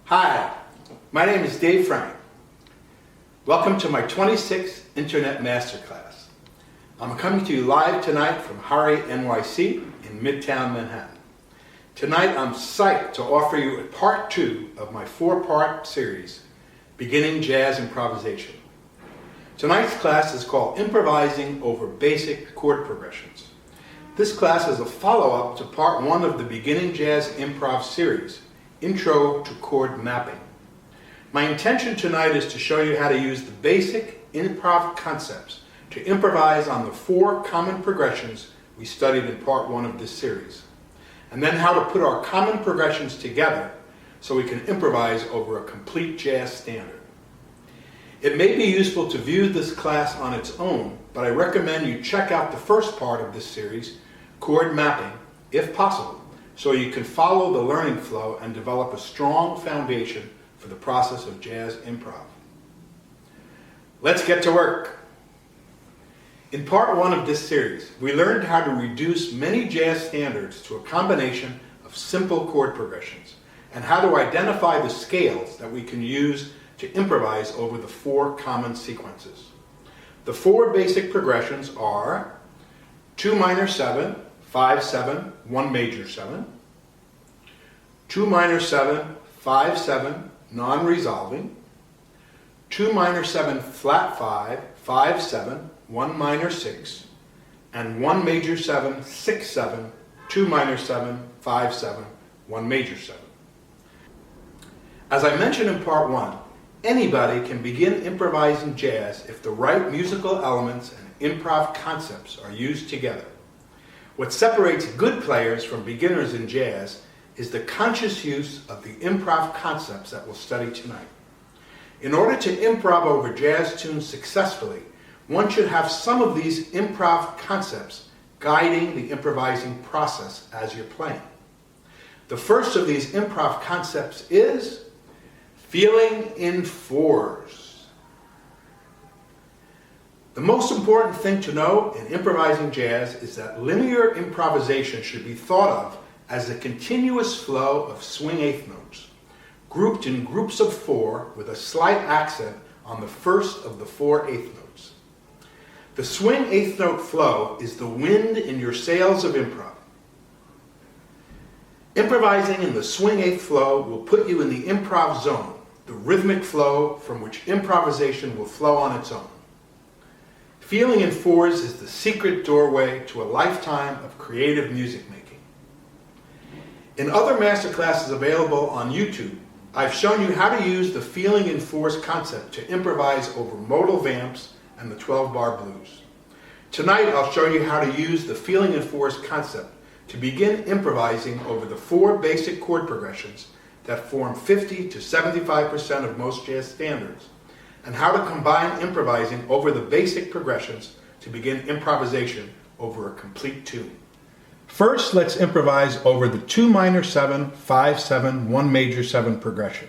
Hi, my name is Dave Frank. Welcome to my 26th Internet Masterclass. I'm coming to you live tonight from Harry, NYC in Midtown Manhattan. Tonight I'm psyched to offer you part 2 of my 4-part series, Beginning Jazz Improvisation. Tonight's class is called Improvising Over Basic Chord Progressions. This class is a follow-up to part 1 of the Beginning Jazz Improv series, Intro to Chord Mapping. My intention tonight is to show you how to use the basic improv concepts to improvise on the 4 common progressions we studied in part 1 of this series, and then how to put our common progressions together so we can improvise over a complete jazz standard. It may be useful to view this class on its own, but I recommend you check out the first part of this series, Chord Mapping, if possible, so you can follow the learning flow and develop a strong foundation for the process of jazz improv. Let's get to work. In part 1 of this series, we learned how to reduce many jazz standards to a combination of simple chord progressions, and how to identify the scales that we can use to improvise over the 4 common sequences. The 4 basic progressions are 2 minor 7, 5-7, 1 major 7, 2 minor 7, 5-7, non-resolving, 2 minor 7 flat 5, 5-7, 1 minor 6, and 1 major 7, 6-7, 2 minor 7, 5-7, 1 major 7. As I mentioned in part 1, anybody can begin improvising jazz if the right musical elements and improv concepts are used together. What separates good players from beginners in jazz is the conscious use of the improv concepts that we'll study tonight. In order to improv over jazz tunes successfully, one should have some of these improv concepts guiding the improvising process as you're playing. The first of these improv concepts is feeling in 4s. The most important thing to know in improvising jazz is that linear improvisation should be thought of as a continuous flow of swing eighth notes, grouped in groups of 4 with a slight accent on the first of the 4 eighth notes. The swing eighth note flow is the wind in your sails of improv. Improvising in the swing eighth flow will put you in the improv zone, the rhythmic flow from which improvisation will flow on its own. Feeling in 4s is the secret doorway to a lifetime of creative music making. In other masterclasses available on YouTube, I've shown you how to use the feeling in 4s concept to improvise over modal vamps and the 12-bar blues. Tonight I'll show you how to use the feeling in 4s concept to begin improvising over the 4 basic chord progressions that form 50 to 75% of most jazz standards, and how to combine improvising over the basic progressions to begin improvisation over a complete tune. First, let's improvise over the 2 minor 7, 5-7, 1 major 7 progression.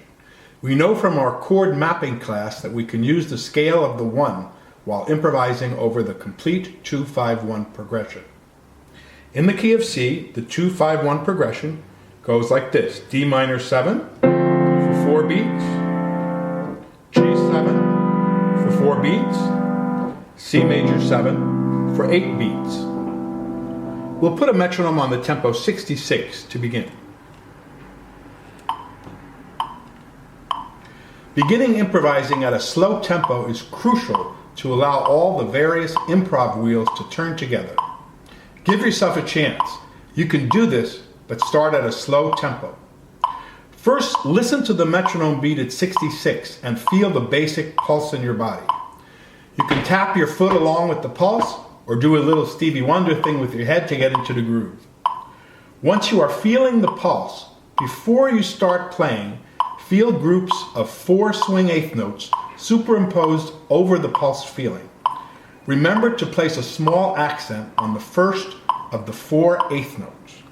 We know from our chord mapping class that we can use the scale of the 1 while improvising over the complete 2-5-1 progression. In the key of C, the 2-5-1 progression goes like this: D minor 7 for 4 beats, G7 for 4 beats, C major 7 for 8 beats. We'll put a metronome on the tempo 66 to begin. Beginning improvising at a slow tempo is crucial to allow all the various improv wheels to turn together. Give yourself a chance. You can do this, but start at a slow tempo. First, listen to the metronome beat at 66 and feel the basic pulse in your body. You can tap your foot along with the pulse, or do a little Stevie Wonder thing with your head to get into the groove. Once you are feeling the pulse, before you start playing, feel groups of 4 swing eighth notes superimposed over the pulse feeling. Remember to place a small accent on the first of the 4 eighth notes.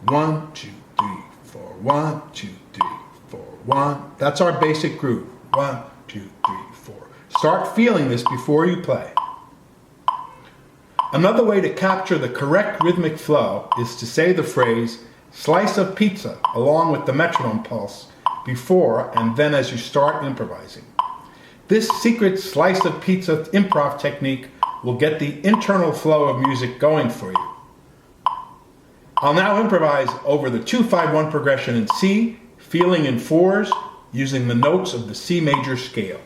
1, 2, 3, 4, 1, 2, 3, 4, 1. That's our basic groove. 1, 2, 3, 4. Start feeling this before you play. Another way to capture the correct rhythmic flow is to say the phrase slice of pizza along with the metronome pulse before and then as you start improvising. This secret slice of pizza improv technique will get the internal flow of music going for you. I'll now improvise over the 2-5-1 progression in C, feeling in fours, using the notes of the C major scale.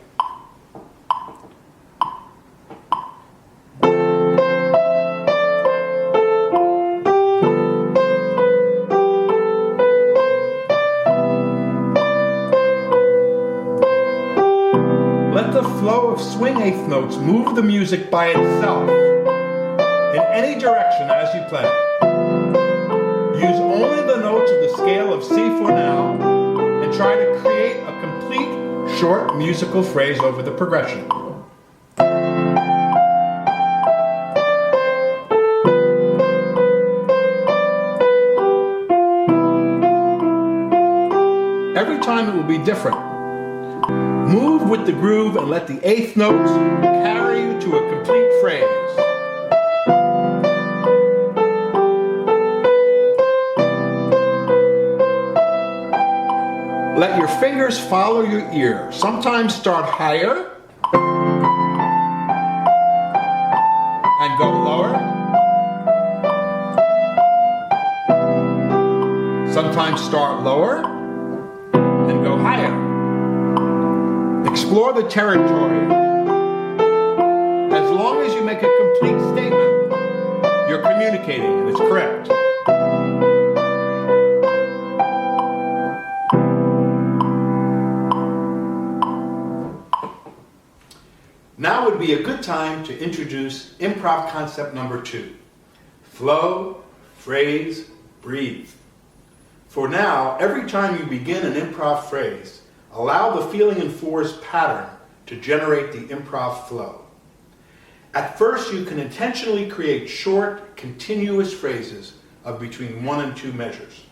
Let the flow of swing eighth notes move the music by itself in any direction as you play. Use only the notes of the scale of C for now and try to create a complete short musical phrase over the progression. Every time it will be different. Move with the groove and let the eighth notes carry you to a complete phrase. Let your fingers follow your ear. Sometimes start higher and go lower. Sometimes start lower and go higher. Explore the territory. As long as you make a complete statement, you're communicating and it's correct. Now would be a good time to introduce improv concept number 2. Flow, phrase, breathe. For now, every time you begin an improv phrase, allow the feeling in fours pattern to generate the improv flow. At first, you can intentionally create short, continuous phrases of between 1 and 2 measures.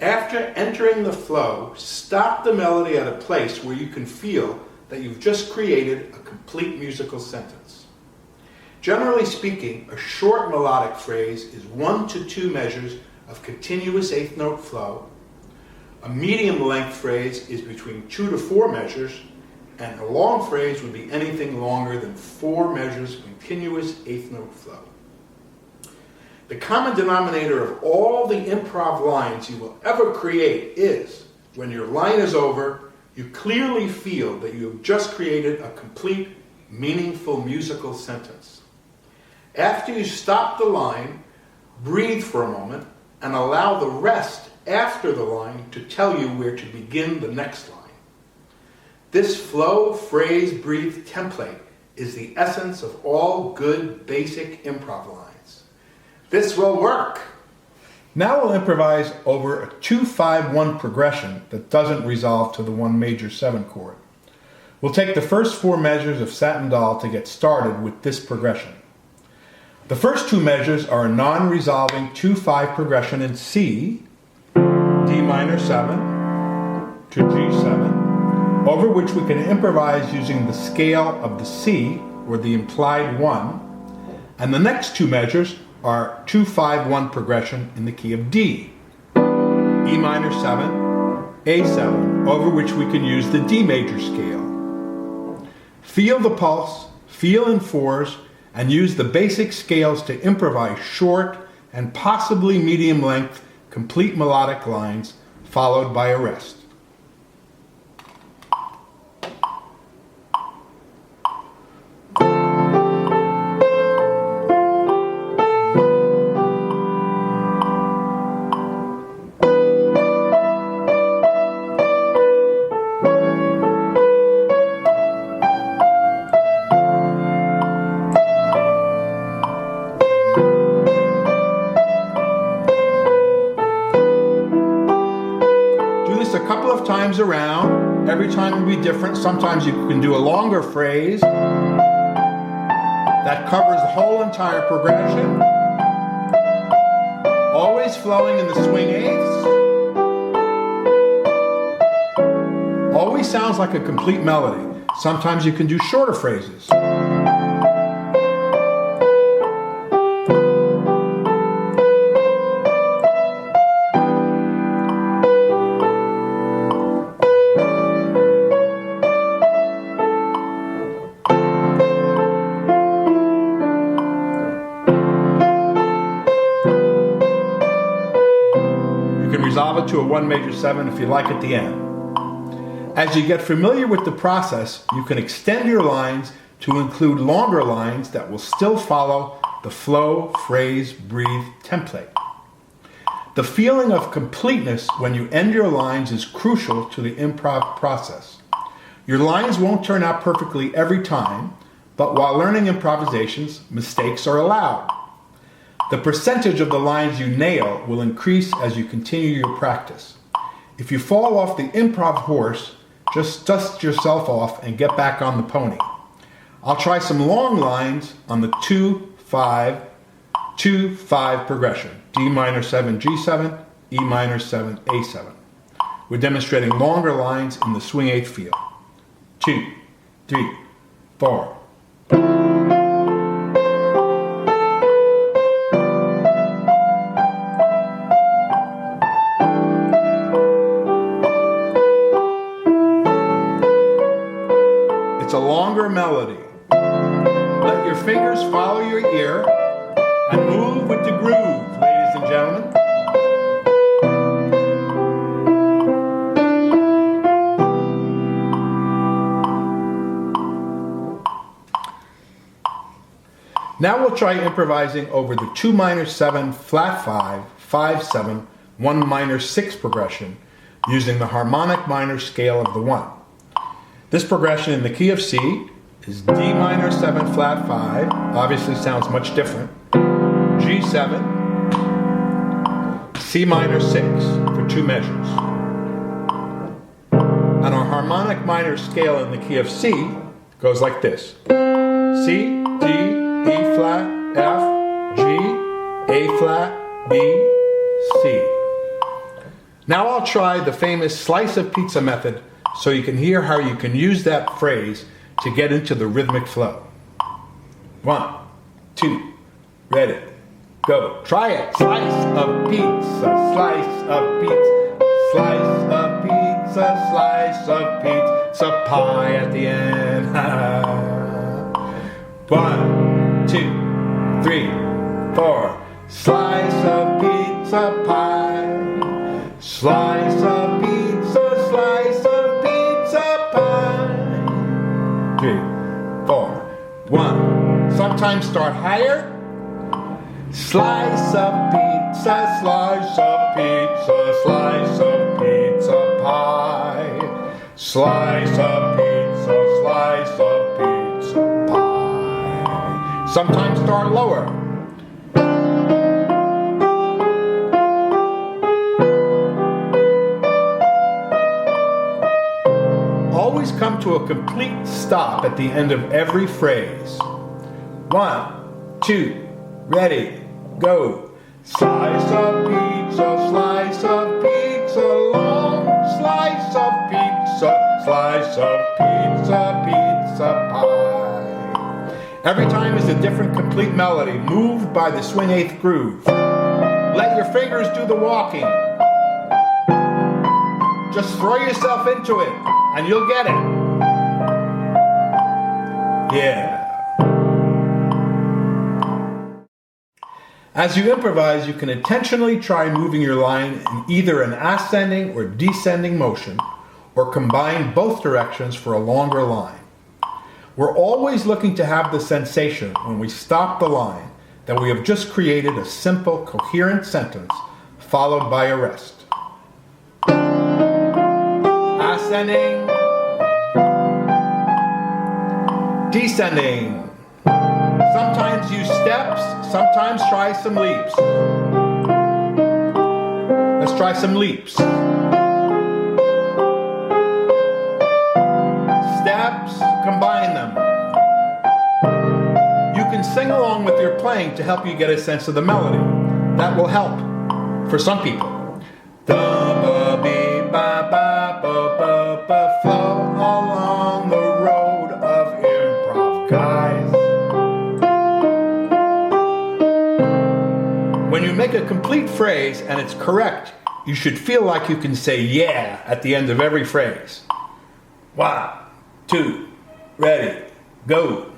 After entering the flow, stop the melody at a place where you can feel that you've just created a complete musical sentence. Generally speaking, a short melodic phrase is 1 to 2 measures of continuous eighth note flow. A medium length phrase is between 2 to 4 measures, and a long phrase would be anything longer than 4 measures of continuous eighth note flow. The common denominator of all the improv lines you will ever create is, when your line is over, you clearly feel that you have just created a complete, meaningful musical sentence. After you stop the line, breathe for a moment and allow the rest after the line to tell you where to begin the next line. This flow, phrase, breathe template is the essence of all good basic improv lines. This will work. Now we'll improvise over a 2-5-1 progression that doesn't resolve to the 1 major 7 chord. We'll take the first 4 measures of Satin Doll to get started with this progression. The first 2 measures are a non-resolving 2-5 progression in C, D minor 7 to G7, over which we can improvise using the scale of the C, or the implied 1, and the next 2 measures are 2-5-1 progression in the key of D, E minor 7, A7, over which we can use the D major scale. Feel the pulse, feel in fours, and use the basic scales to improvise short and possibly medium length complete melodic lines followed by a rest. A couple of times around. Every time will be different. Sometimes you can do a longer phrase that covers the whole entire progression, always flowing in the swing eighths. Always sounds like a complete melody. Sometimes you can do shorter phrases. to a 1 major 7 if you like at the end. As you get familiar with the process, you can extend your lines to include longer lines that will still follow the flow, phrase, breathe template. The feeling of completeness when you end your lines is crucial to the improv process. Your lines won't turn out perfectly every time, but while learning improvisations, mistakes are allowed. The percentage of the lines you nail will increase as you continue your practice. If you fall off the improv horse, just dust yourself off and get back on the pony. I'll try some long lines on the 2-5 progression. D minor 7, G7, E minor 7, A7. We're demonstrating longer lines in the swing eighth feel. 2, 3, 4. It's a longer melody. Let your fingers follow your ear and move with the groove, ladies and gentlemen. Now we'll try improvising over the 2 minor 7, flat 5, 5 7, 1 minor 6 progression using the harmonic minor scale of the 1. This progression in the key of C is D minor 7 flat 5, obviously sounds much different, G7, C minor 6 for 2 measures. And our harmonic minor scale in the key of C goes like this: C, D, E flat, F, G, A flat, B, C. Now I'll try the famous slice of pizza method so you can hear how you can use that phrase to get into the rhythmic flow. 1, 2, ready, go. Try it. Slice of pizza, slice of pizza, slice of pizza, slice of pizza, pie at the end. 1, 2, 3, 4. Slice of pizza pie, slice of pizza, slice of pizza pie. 3, 4, 1. Sometimes start higher. Slice of pizza, slice of pizza, slice of pizza pie. Slice of pizza, slice of pizza pie. Sometimes start lower. Always come to a complete stop at the end of every phrase. 1, 2, ready, go. Slice of pizza, long slice of pizza, pizza pie. Every time is a different complete melody, moved by the swing eighth groove. Let your fingers do the walking. Just throw yourself into it, and you'll get it. Yeah. As you improvise, you can intentionally try moving your line in either an ascending or descending motion, or combine both directions for a longer line. We're always looking to have the sensation, when we stop the line, that we have just created a simple, coherent sentence, followed by a rest. Ascending, descending. Sometimes use steps, sometimes try some leaps. Let's try some leaps. Steps, combine them. You can sing along with your playing to help you get a sense of the melody. That will help for some people. Flow along the road of improv, guys. When you make a complete phrase and it's correct, you should feel like you can say yeah at the end of every phrase. 1, 2, ready, go.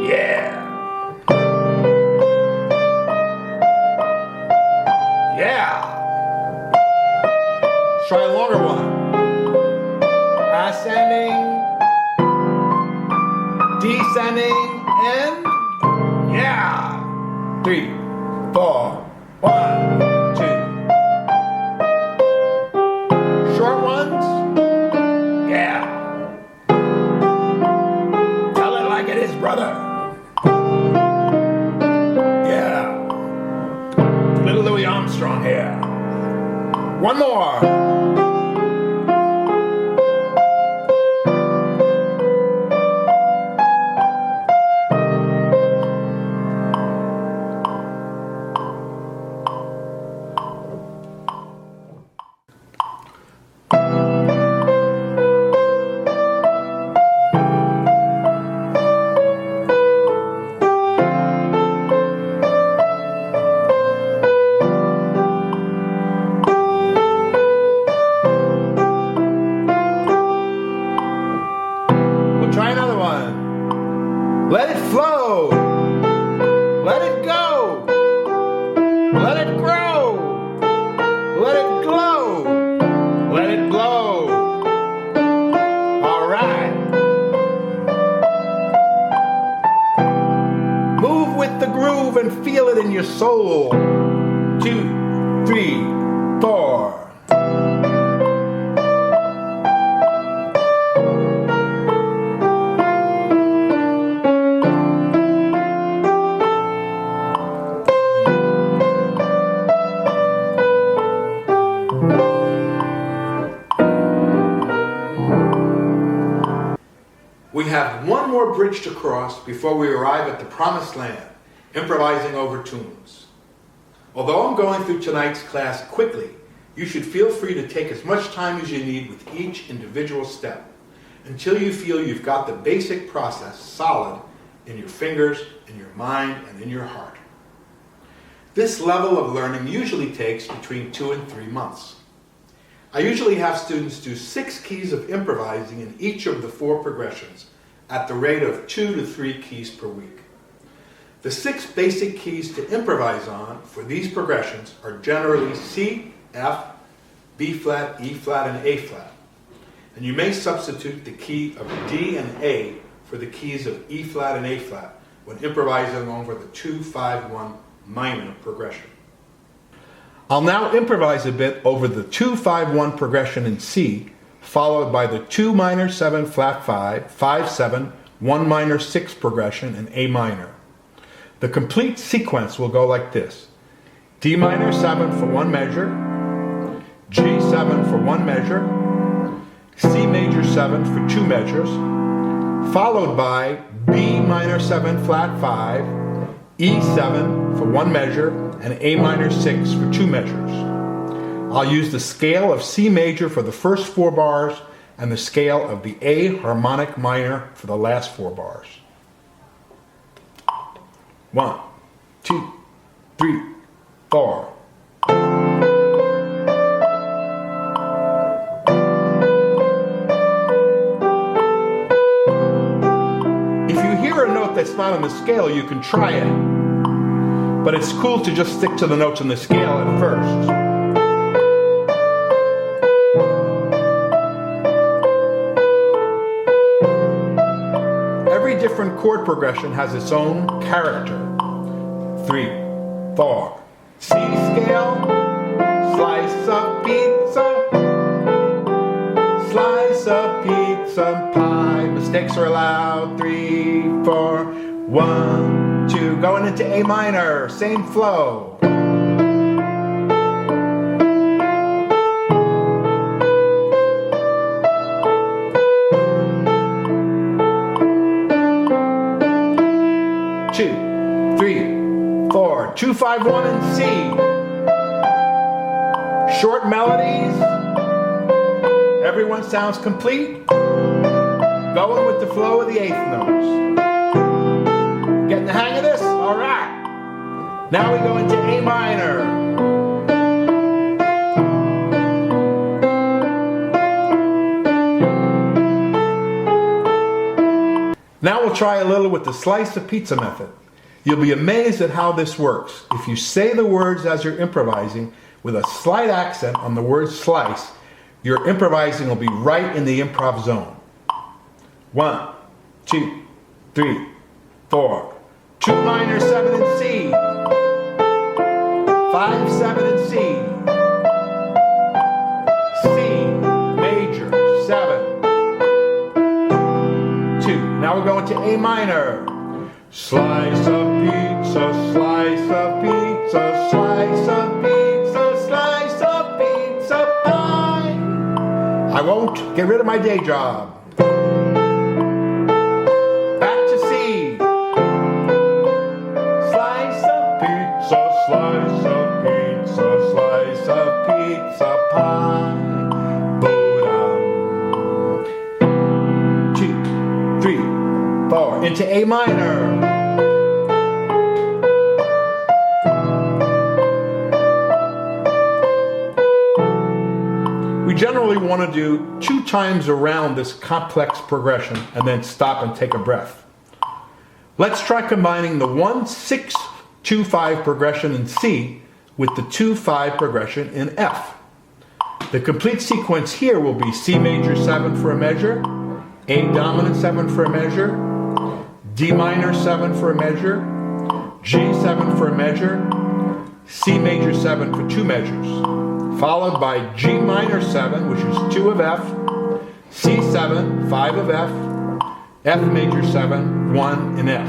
Yeah. Let's try a longer one. Ascending, descending, and yeah. 3, 4, 1, 2. Short ones, yeah. Tell it like it is, brother. Yeah. Little Louis Armstrong here. One more. Try another one. Let it flow. Let it go. Let it grow. Let it glow. Let it glow. All right. Move with the groove and feel it in your soul. 2, 3, 4. We have one more bridge to cross before we arrive at the promised land, improvising over tunes. Although I'm going through tonight's class quickly, you should feel free to take as much time as you need with each individual step until you feel you've got the basic process solid in your fingers, in your mind, and in your heart. This level of learning usually takes between 2 and 3 months. I usually have students do 6 keys of improvising in each of the 4 progressions at the rate of 2 to 3 keys per week. The 6 basic keys to improvise on for these progressions are generally C, F, B flat, E flat, and A flat. And you may substitute the key of D and A for the keys of E flat and A flat when improvising over the 2-5-1 minor progression. I'll now improvise a bit over the 2-5-1 progression in C, followed by the 2 minor 7 flat 5, 5-7, 1 minor 6 progression in A minor. The complete sequence will go like this: D minor 7 for 1 measure, G7 for 1 measure, C major 7 for 2 measures, followed by B minor 7 flat 5, E7 for 1 measure, and A minor 6 for 2 measures. I'll use the scale of C major for the first 4 bars and the scale of the A harmonic minor for the last 4 bars. 1, 2, 3, 4. If you hear a note that's not on the scale, you can try it. But it's cool to just stick to the notes on the scale at first. Every different chord progression has its own character. 3, 4. C scale, slice of pizza, slice of pizza pie. Mistakes are allowed. 3, 4, 1, 2. Going into A minor, same flow. Two, 3, 4, 2, 5, 1 in C. Short melodies. Everyone sounds complete. Going with the flow of the 8th notes. Getting the hang of this? All right. Now we go into A minor. Now we'll try a little with the slice of pizza method. You'll be amazed at how this works. If you say the words as you're improvising with a slight accent on the word slice, your improvising will be right in the improv zone. 1, 2, 3, 4. 2 minor, 7 in C. 5, 7 in C. C, major, 7. 2. Now we're going to A minor. Slice of pizza, slice of pizza, slice of pizza, slice of pizza pie. I won't get rid of my day job. Back to C. Slice of pizza, slice of pizza, slice of pizza pie. Bodum. 2, 3, 4. Into A minor. We generally want to do 2 times around this complex progression and then stop and take a breath. Let's try combining the 1-6-2-5 progression in C with the 2-5 progression in F. The complete sequence here will be C major 7 for a measure, A dominant 7 for a measure, D minor 7 for a measure, G 7 for a measure, C major 7 for 2 measures, followed by G minor 7, which is 2 of F, C7, 5 of F, F major 7, 1 in F.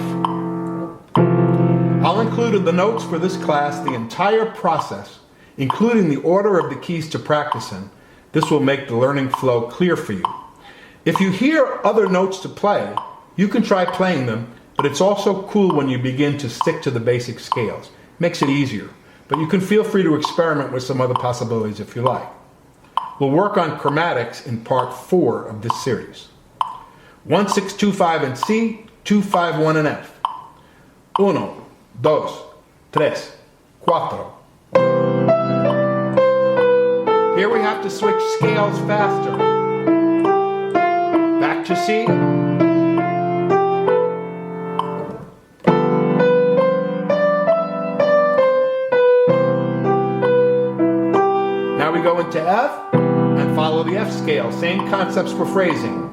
I'll include in the notes for this class the entire process, including the order of the keys to practice in. This will make the learning flow clear for you. If you hear other notes to play, you can try playing them, but it's also cool when you begin to stick to the basic scales. Makes it easier. But you can feel free to experiment with some other possibilities if you like. We'll work on chromatics in part 4 of this series. 1-6-2-5 in C, 2-5-1 in F. 1, 2, 3, 4. Here we have to switch scales faster. Back to C. Now we go into F and follow the F scale. Same concepts for phrasing.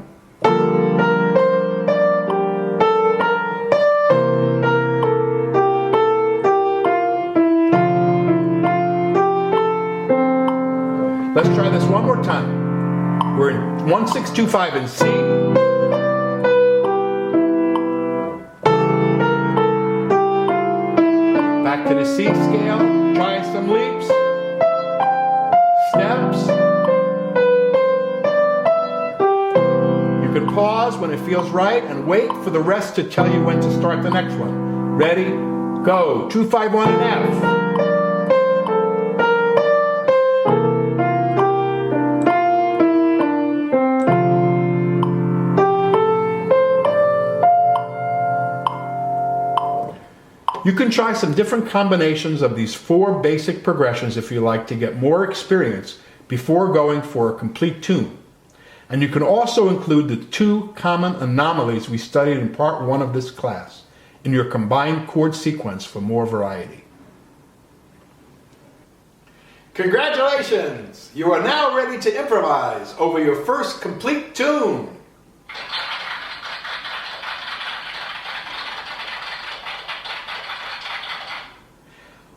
Let's try this one more time. We're in 1-6-2-5 in C. Back to the C scale. Try some leaps. Steps. You can pause when it feels right and wait for the rest to tell you when to start the next one. Ready? Go. 2-5-1 in F. You can try some different combinations of these 4 basic progressions if you like to get more experience before going for a complete tune. And you can also include the 2 common anomalies we studied in part 1 of this class in your combined chord sequence for more variety. Congratulations! You are now ready to improvise over your first complete tune.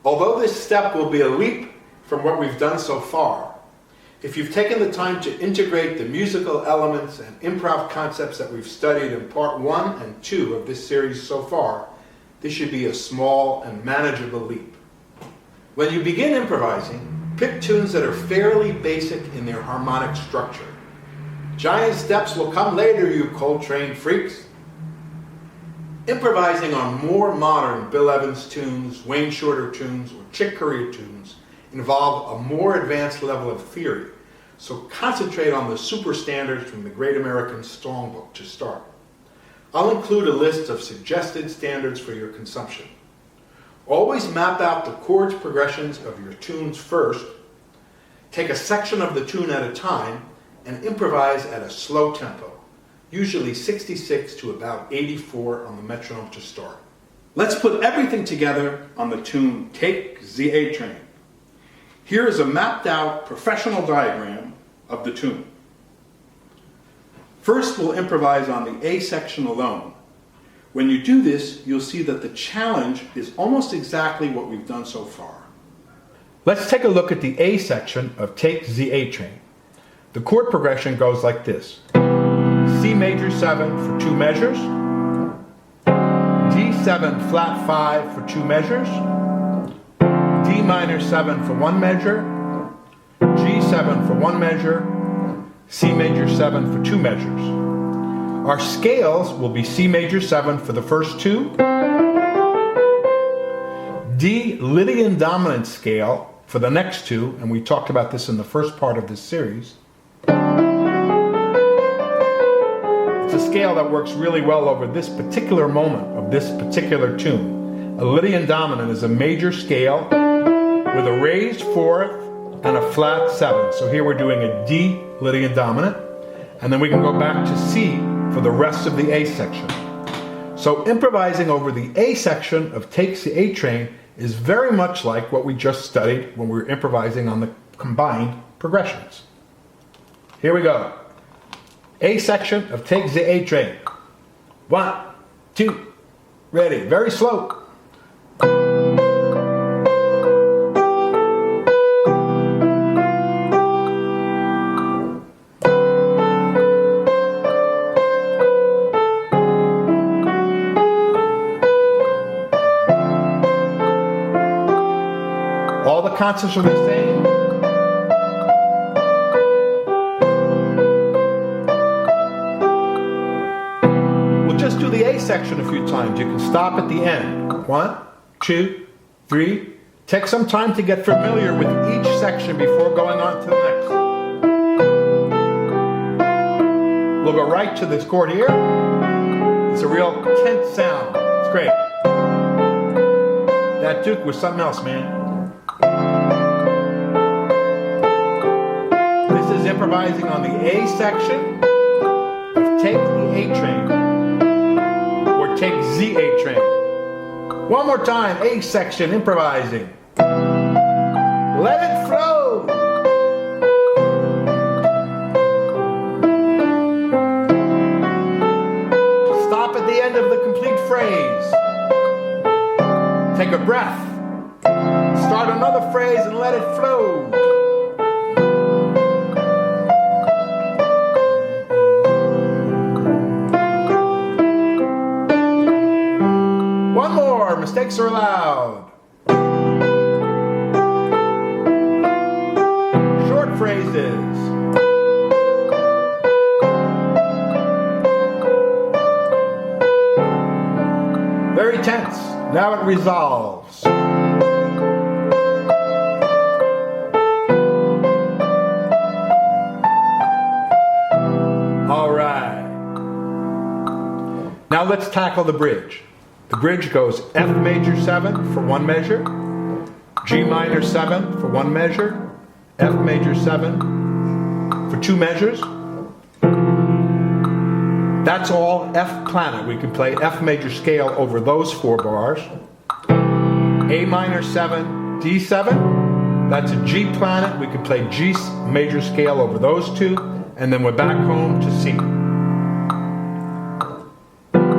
Although this step will be a leap from what we've done so far, if you've taken the time to integrate the musical elements and improv concepts that we've studied in part 1 and 2 of this series so far, this should be a small and manageable leap. When you begin improvising, pick tunes that are fairly basic in their harmonic structure. Giant steps will come later, you Coltrane freaks. Improvising on more modern Bill Evans tunes, Wayne Shorter tunes, or Chick Corea tunes involve a more advanced level of theory, so concentrate on the super standards from the Great American Songbook to start. I'll include a list of suggested standards for your consumption. Always map out the chords progressions of your tunes first, take a section of the tune at a time, and improvise at a slow tempo. Usually 66 to about 84 on the metronome to start. Let's put everything together on the tune Take the A Train. Here is a mapped out professional diagram of the tune. First, we'll improvise on the A section alone. When you do this, you'll see that the challenge is almost exactly what we've done so far. Let's take a look at the A section of Take the A Train. The chord progression goes like this. C major 7 for 2 measures, D7 flat 5 for 2 measures, D minor 7 for 1 measure, G7 for 1 measure, C major 7 for 2 measures. Our scales will be C major 7 for the first 2, D Lydian dominant scale for the next 2, and we talked about this in the first part of this series. It's a scale that works really well over this particular moment of this particular tune. A Lydian dominant is a major scale with a raised 4th and a flat 7. So here we're doing a D Lydian dominant, and then we can go back to C for the rest of the A section. So improvising over the A section of Take the A Train is very much like what we just studied when we were improvising on the combined progressions. Here we go. A section of Take the A Train. 1, 2, ready. Very slow. All the concepts are the same. We'll just do the A section a few times. You can stop at the end. 1, 2, 3. Take some time to get familiar with each section before going on to the next. We'll go right to this chord here. It's a real tense sound. It's great. That Duke was something else, man. This is improvising on the A section of Take the A Train, or Take the A Train. One more time, A section, improvising. Let it flow. Stop at the end of the complete phrase. Take a breath. Start another phrase and let it flow. One more. Mistakes are allowed. Short phrases. Very tense. Now it resolves. All right. Now let's tackle the bridge. The bridge goes F major 7 for 1 measure, G minor 7 for 1 measure, F major 7 for 2 measures. That's all F planet. We can play F major scale over those 4 bars. A minor 7, D7. That's a G planet. We can play G major scale over those 2. And then we're back home to C.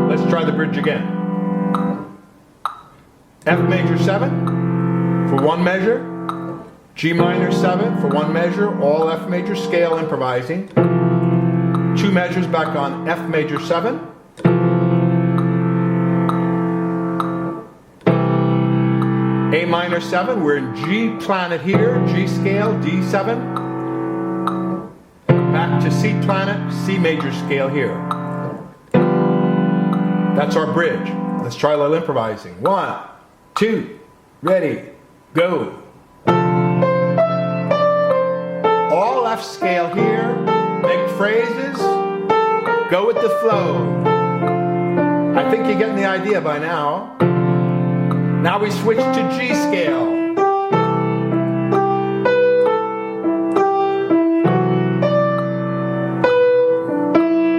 Let's try the bridge again. F major 7 for 1 measure, G minor 7 for 1 measure, all F major scale improvising. 2 measures back on F major 7. A minor 7, we're in G planet here, G scale, D7. Back to C planet, C major scale here. That's our bridge. Let's try a little improvising. 1, 2, ready, go. All F scale here, make phrases, go with the flow. I think you're getting the idea by now. Now we switch to G scale.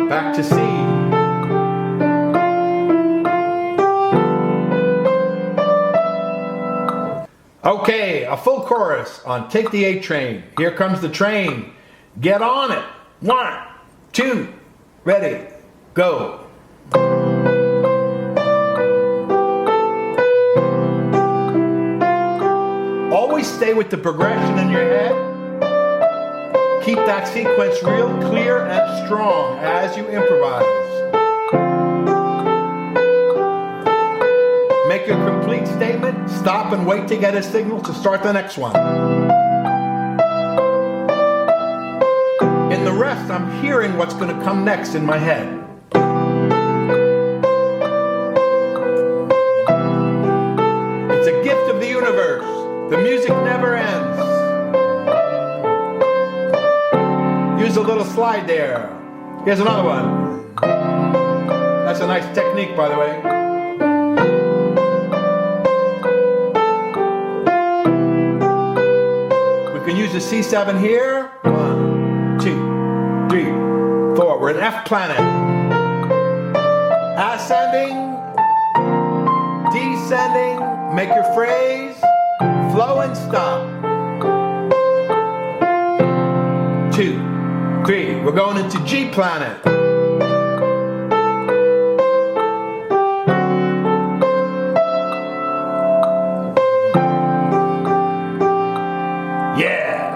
Back to C. Okay, a full chorus on Take the A Train. Here comes the train. Get on it. 1, 2, ready, go. Always stay with the progression in your head. Keep that sequence real clear and strong as you improvise. Make a complete statement, stop and wait to get a signal to start the next one. In the rest, I'm hearing what's going to come next in my head. It's a gift of the universe. The music never ends. Use a little slide there. Here's another one. That's a nice technique, by the way. We can use the C7 here. 1, 2, 3, 4. We're in F planet. Ascending, descending. Make your phrase. Flow and stop. 2, 3. We're going into G planet. Yeah.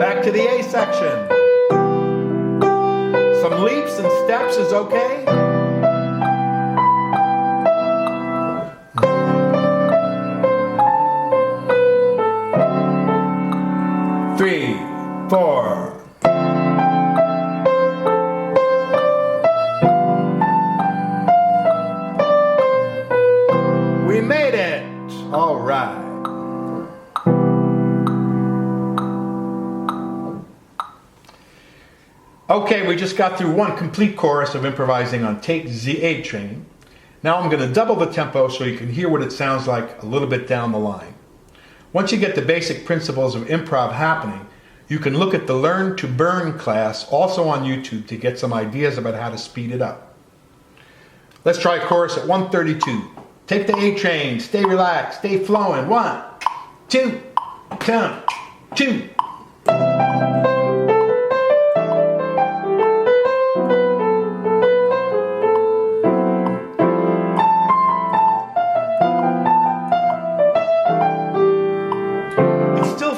Back to the A section. Some leaps and steps is okay. 3, 4. We made it. All right. Okay, we just got through one complete chorus of improvising on Take the A Train. Now I'm going to double the tempo so you can hear what it sounds like a little bit down the line. Once you get the basic principles of improv happening, you can look at the Learn to Burn class also on YouTube to get some ideas about how to speed it up. Let's try chorus at 132. Take the A train, stay relaxed, stay flowing. 1, 2, count, 2.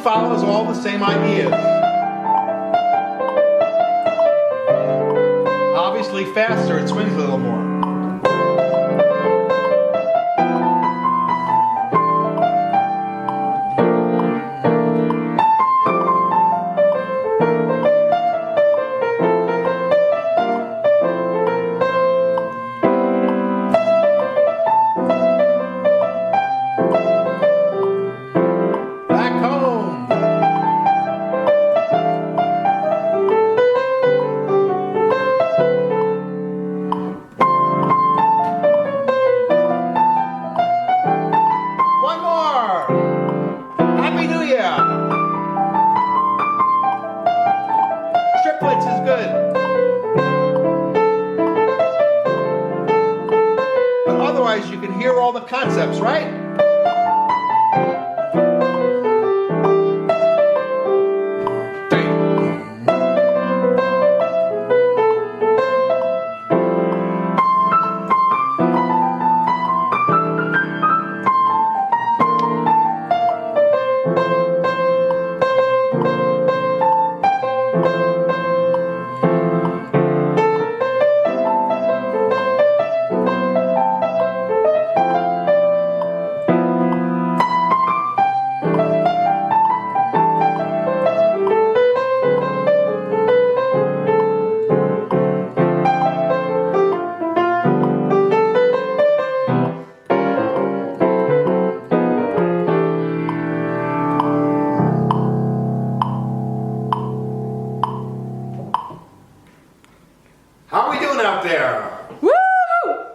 Follows all the same ideas. Obviously faster, it swings a little more. You can hear all the concepts, right? Out there. Woo!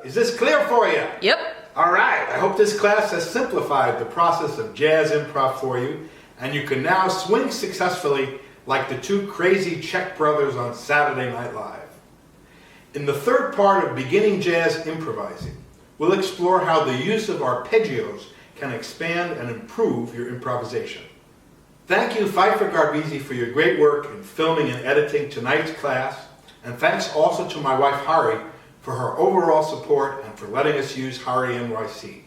Is this clear for you? Yep. All right. I hope this class has simplified the process of jazz improv for you, and you can now swing successfully like the two crazy Czech brothers on Saturday Night Live. In the third part of Beginning Jazz Improvising, we'll explore how the use of arpeggios can expand and improve your improvisation. Thank you, Pfeiffer Garbisi, for your great work in filming and editing tonight's class, and thanks also to my wife, Hari, for her overall support and for letting us use Hari NYC.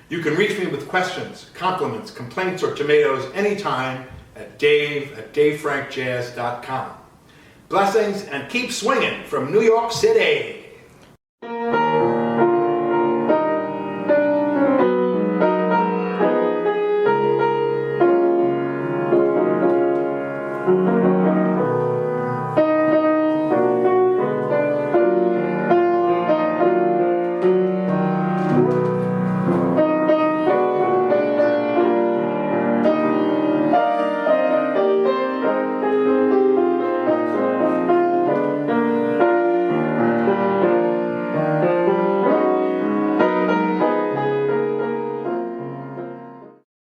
You can reach me with questions, compliments, complaints, or tomatoes anytime at dave@davefrankjazz.com. Blessings and keep swinging from New York City! Thank you.